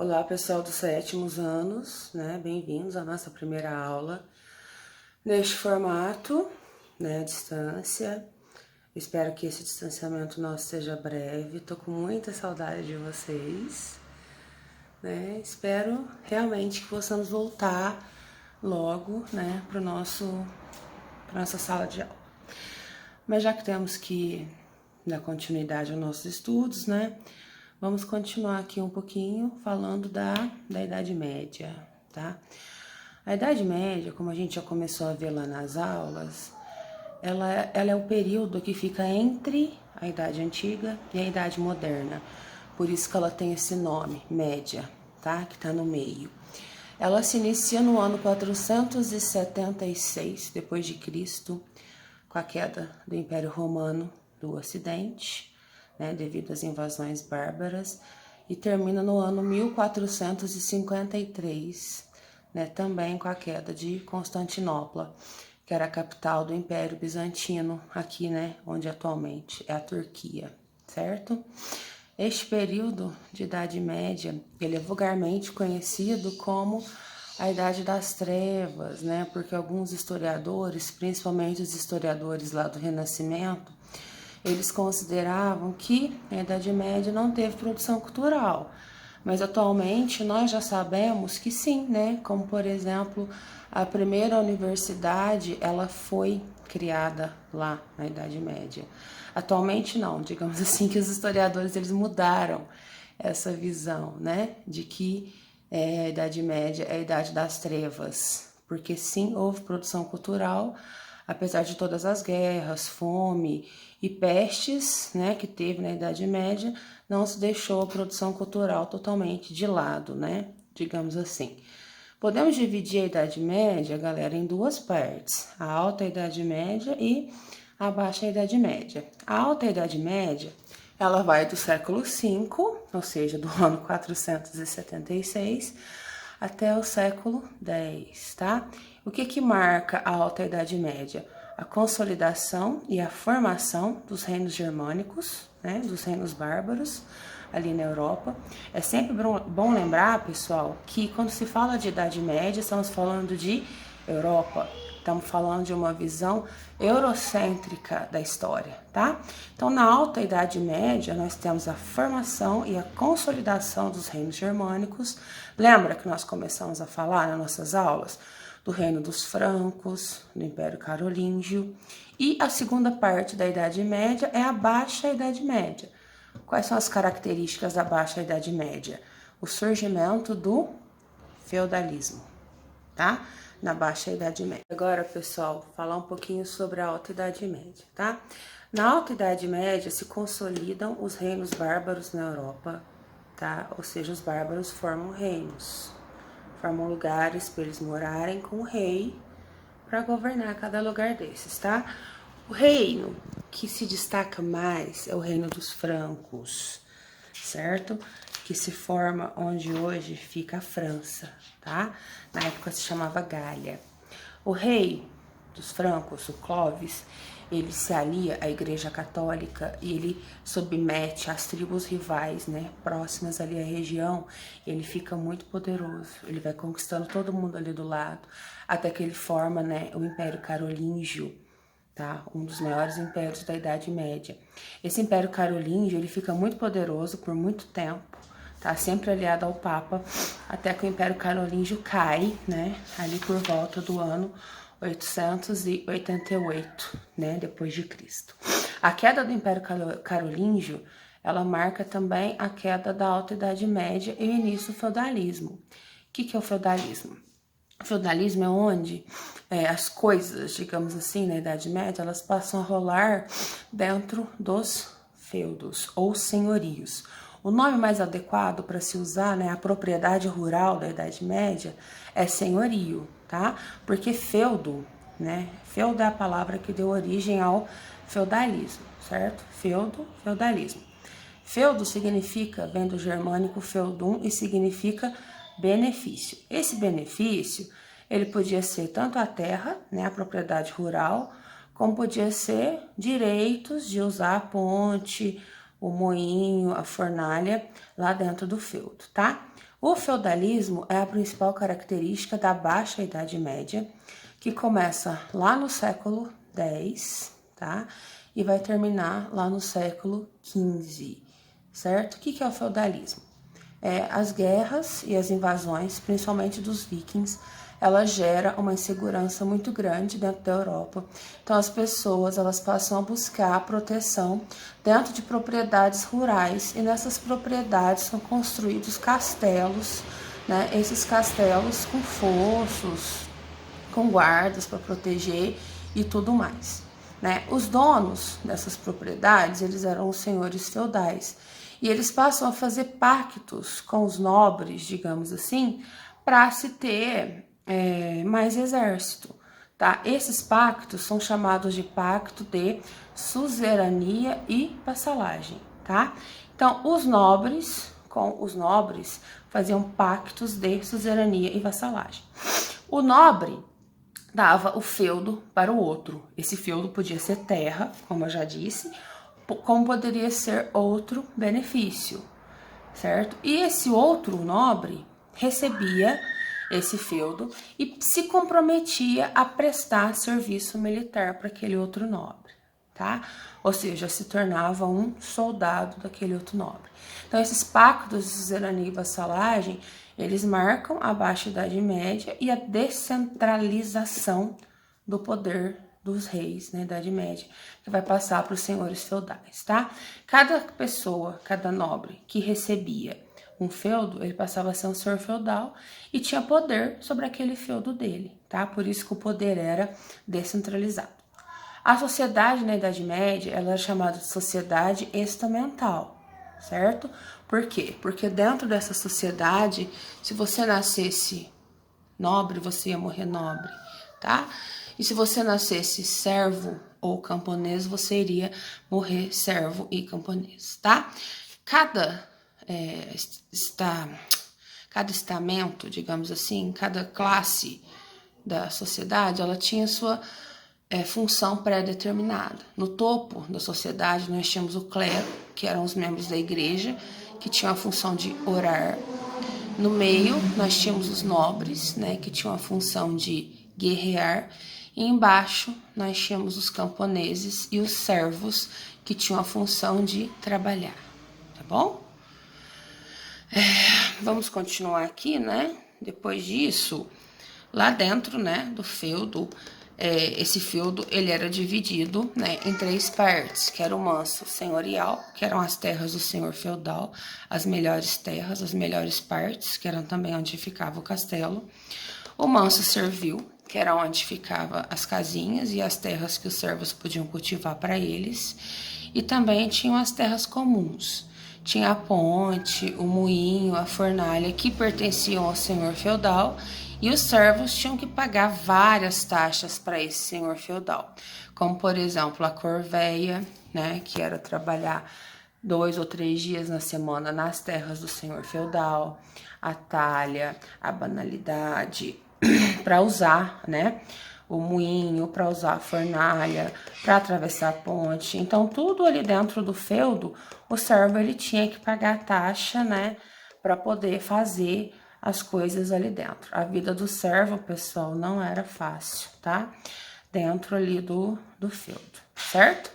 Olá, pessoal dos sétimos anos, né? Bem-vindos à nossa primeira aula neste formato, né? À distância. Espero que esse distanciamento nosso seja breve. Tô com muita saudade de vocês, né? Espero realmente que possamos voltar logo, né? Para nossa sala de aula. Mas já que temos que dar continuidade aos nossos estudos, né? Vamos continuar aqui um pouquinho falando da Idade Média, tá? A Idade Média, como a gente já começou a ver lá nas aulas, ela é o período que fica entre a Idade Antiga e a Idade Moderna. Por isso que ela tem esse nome, Média, tá? Que tá no meio. Ela se inicia no ano 476 depois de Cristo, com a queda do Império Romano do Ocidente, né, devido às invasões bárbaras, e termina no ano 1453, né, também com a queda de Constantinopla, que era a capital do Império Bizantino, aqui, né, onde atualmente é a Turquia, certo? Este período de Idade Média, ele é vulgarmente conhecido como a Idade das Trevas, né? Porque alguns historiadores, principalmente os historiadores lá do Renascimento, eles consideravam que a Idade Média não teve produção cultural. Mas atualmente nós já sabemos que sim, né? Como por exemplo, a primeira universidade, ela foi criada lá na Idade Média. Atualmente não, digamos assim que os historiadores eles mudaram essa visão, né? De que a Idade Média é a Idade das Trevas, porque sim, houve produção cultural, apesar de todas as guerras, fome e pestes, né, que teve na Idade Média, não se deixou a produção cultural totalmente de lado, né, digamos assim. Podemos dividir a Idade Média, galera, em duas partes, a Alta Idade Média e a Baixa Idade Média. A Alta Idade Média, ela vai do século V, ou seja, do ano 476, até o século X, tá? O que marca a Alta Idade Média? A consolidação e a formação dos reinos germânicos, né, dos reinos bárbaros, ali na Europa. É sempre bom lembrar, pessoal, que quando se fala de Idade Média, estamos falando de Europa. Estamos falando de uma visão eurocêntrica da história, tá? Então, na Alta Idade Média, nós temos a formação e a consolidação dos reinos germânicos. Lembra que nós começamos a falar nas nossas aulas do reino dos francos, do Império Carolíngio. E a segunda parte da Idade Média é a Baixa Idade Média. Quais são as características da Baixa Idade Média? O surgimento do feudalismo, tá? Na Baixa Idade Média. Agora, pessoal, falar um pouquinho sobre a Alta Idade Média, tá? Na Alta Idade Média se consolidam os reinos bárbaros na Europa, tá? Ou seja, os bárbaros formam reinos, formam lugares para eles morarem com o rei para governar cada lugar desses, tá? O reino que se destaca mais é o reino dos francos, certo? Que se forma onde hoje fica a França, tá? Na época se chamava Gália. O rei dos francos, o Clovis, ele se alia à Igreja Católica e ele submete as tribos rivais, né, próximas ali à região. Ele fica muito poderoso, ele vai conquistando todo mundo ali do lado, até que ele forma, né, o Império Carolíngio, tá? Um dos maiores impérios da Idade Média. Esse Império Carolíngio, ele fica muito poderoso por muito tempo, tá? Sempre aliado ao Papa, até que o Império Carolíngio cai, né? Ali por volta do ano 888, né? Depois de Cristo. A queda do Império Carolíngio, ela marca também a queda da Alta Idade Média e o início do feudalismo. O que é o feudalismo? O feudalismo é onde as coisas, digamos assim, na Idade Média, elas passam a rolar dentro dos feudos ou senhorios. O nome mais adequado para se usar, né, a propriedade rural da Idade Média é senhorio, tá? Porque feudo, né? Feudo é a palavra que deu origem ao feudalismo, certo? Feudo, feudalismo. Feudo significa, vem do germânico feudum e significa benefício. Esse benefício, ele podia ser tanto a terra, né, a propriedade rural, como podia ser direitos de usar a ponte, o moinho, a fornalha lá dentro do feudo, tá? O feudalismo é a principal característica da Baixa Idade Média, que começa lá no século X, tá? E vai terminar lá no século XV, certo? O que é o feudalismo? As guerras e as invasões, principalmente dos vikings, ela gera uma insegurança muito grande dentro da Europa. Então as pessoas elas passam a buscar proteção dentro de propriedades rurais e nessas propriedades são construídos castelos, né? Esses castelos com fossos, com guardas para proteger e tudo mais, né? Os donos dessas propriedades, eles eram os senhores feudais e eles passam a fazer pactos com os nobres, digamos assim, para se ter mais exército, tá? Esses pactos são chamados de pacto de suzerania e vassalagem, tá? Então, os nobres com os nobres faziam pactos de suzerania e vassalagem. O nobre dava o feudo para o outro. Esse feudo podia ser terra, como eu já disse, como poderia ser outro benefício, certo? E esse outro nobre recebia esse feudo e se comprometia a prestar serviço militar para aquele outro nobre, tá? Ou seja, se tornava um soldado daquele outro nobre. Então, esses pactos de suzerania e vassalagem, eles marcam a Baixa Idade Média e a descentralização do poder dos reis na Idade Média, que vai passar para os senhores feudais, tá? Cada pessoa, cada nobre que recebia um feudo, ele passava a ser um senhor feudal e tinha poder sobre aquele feudo dele, tá? Por isso que o poder era descentralizado. A sociedade na Idade Média, ela era chamada de sociedade estamental, certo? Por quê? Porque dentro dessa sociedade, se você nascesse nobre, você ia morrer nobre, tá? E se você nascesse servo ou camponês, você iria morrer servo e camponês, tá? Cada estamento, digamos assim, cada classe da sociedade, ela tinha sua função pré-determinada. No topo da sociedade, nós tínhamos o clero, que eram os membros da igreja, que tinham a função de orar. No meio, nós tínhamos os nobres, né, que tinham a função de guerrear. E embaixo, nós tínhamos os camponeses e os servos, que tinham a função de trabalhar, tá bom? Vamos continuar aqui, né? Depois disso, lá dentro, né, do feudo, esse feudo, ele era dividido, né, em 3 partes, que era o manso senhorial, que eram as terras do senhor feudal, as melhores terras, as melhores partes, que eram também onde ficava o castelo. O manso servil, que era onde ficava as casinhas e as terras que os servos podiam cultivar para eles. E também tinham as terras comuns. Tinha a ponte, o moinho, a fornalha, que pertenciam ao senhor feudal, e os servos tinham que pagar várias taxas para esse senhor feudal, como por exemplo a corveia, né, que era trabalhar 2 ou 3 dias na semana nas terras do senhor feudal, a talha, a banalidade, para usar, né, o moinho, para usar a fornalha, para atravessar a ponte. Então, tudo ali dentro do feudo, o servo ele tinha que pagar a taxa, né, para poder fazer as coisas ali dentro. A vida do servo, pessoal, não era fácil, tá? Dentro ali do feudo, certo?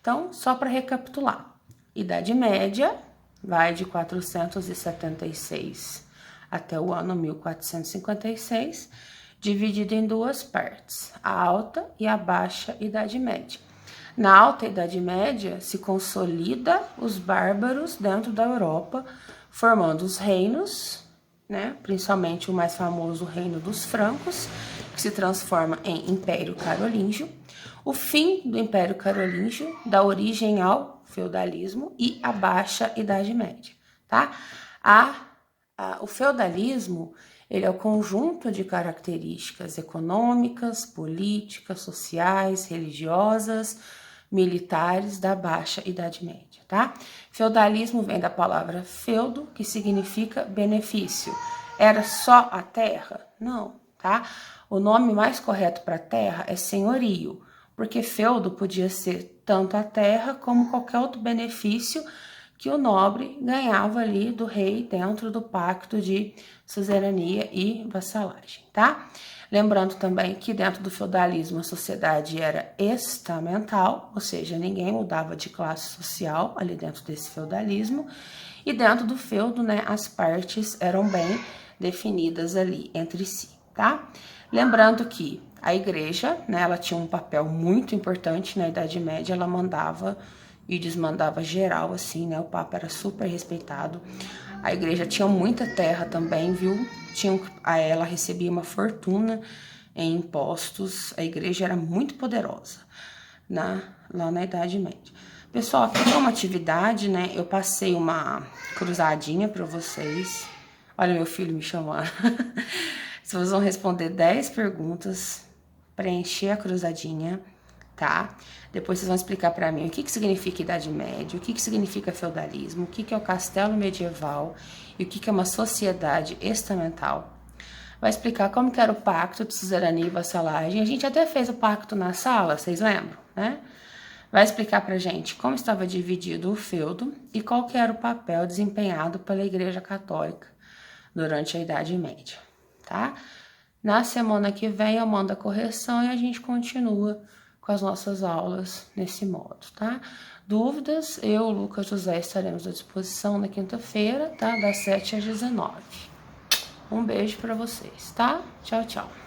Então, só para recapitular. Idade Média vai de 476 até o ano 1456, dividido em 2 partes, a Alta e a Baixa Idade Média. Na Alta Idade Média, se consolida os bárbaros dentro da Europa, formando os reinos, né? Principalmente o mais famoso reino dos francos, que se transforma em Império Carolíngio. O fim do Império Carolíngio dá origem ao feudalismo e à Baixa Idade Média, tá? O feudalismo, ele é o conjunto de características econômicas, políticas, sociais, religiosas, militares da Baixa Idade Média, tá? Feudalismo vem da palavra feudo, que significa benefício. Era só a terra? Não, tá? O nome mais correto para terra é senhorio, porque feudo podia ser tanto a terra como qualquer outro benefício que o nobre ganhava ali do rei dentro do pacto de suzerania e vassalagem, tá? Lembrando também que dentro do feudalismo a sociedade era estamental, ou seja, ninguém mudava de classe social ali dentro desse feudalismo, e dentro do feudo, né, as partes eram bem definidas ali entre si, tá? Lembrando que a igreja, né, ela tinha um papel muito importante na Idade Média, ela mandava e desmandava geral, assim, né, o Papa era super respeitado. A igreja tinha muita terra também, viu? Ela recebia uma fortuna em impostos, a igreja era muito poderosa lá na Idade Média. Pessoal, aqui é uma atividade, né? Eu passei uma cruzadinha para vocês. Olha meu filho me chamando. Vocês vão responder 10 perguntas, preencher a cruzadinha, tá? Depois vocês vão explicar para mim o que significa Idade Média, o que significa feudalismo, o que é o castelo medieval e o que é uma sociedade estamental. Vai explicar como que era o pacto de suzerania e vassalagem. A gente até fez o pacto na sala, vocês lembram, né? Vai explicar pra gente como estava dividido o feudo e qual que era o papel desempenhado pela Igreja Católica durante a Idade Média, tá? Na semana que vem eu mando a correção e a gente continua com as nossas aulas nesse modo, tá? Dúvidas, eu, Lucas José, estaremos à disposição na quinta-feira, tá? Das 7 às 19. Um beijo para vocês, tá? Tchau, tchau.